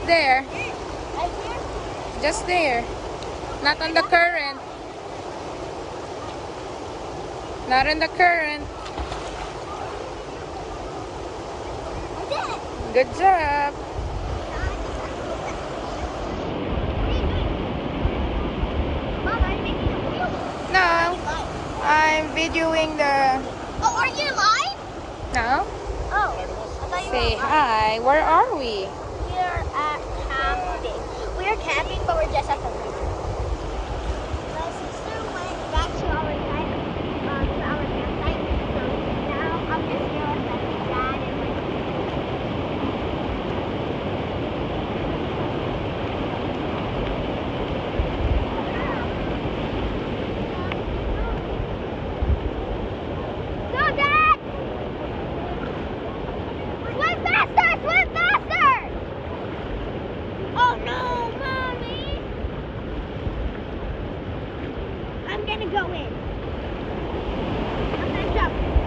there. Right here? Just there. Not on the current. Not in the current. I did it. Good job. Mom, are you making a video? No, I'm videoing the... Oh, are you live? No? Oh, I thought you Say were live. hi. Where are we? We're at camping. We're camping, but we're just at the river. My sister went back to our campsite, so now I'm just here with my dad and my Go, Dad! Swim faster! Swim faster! Oh no, Mommy! I'm gonna go in.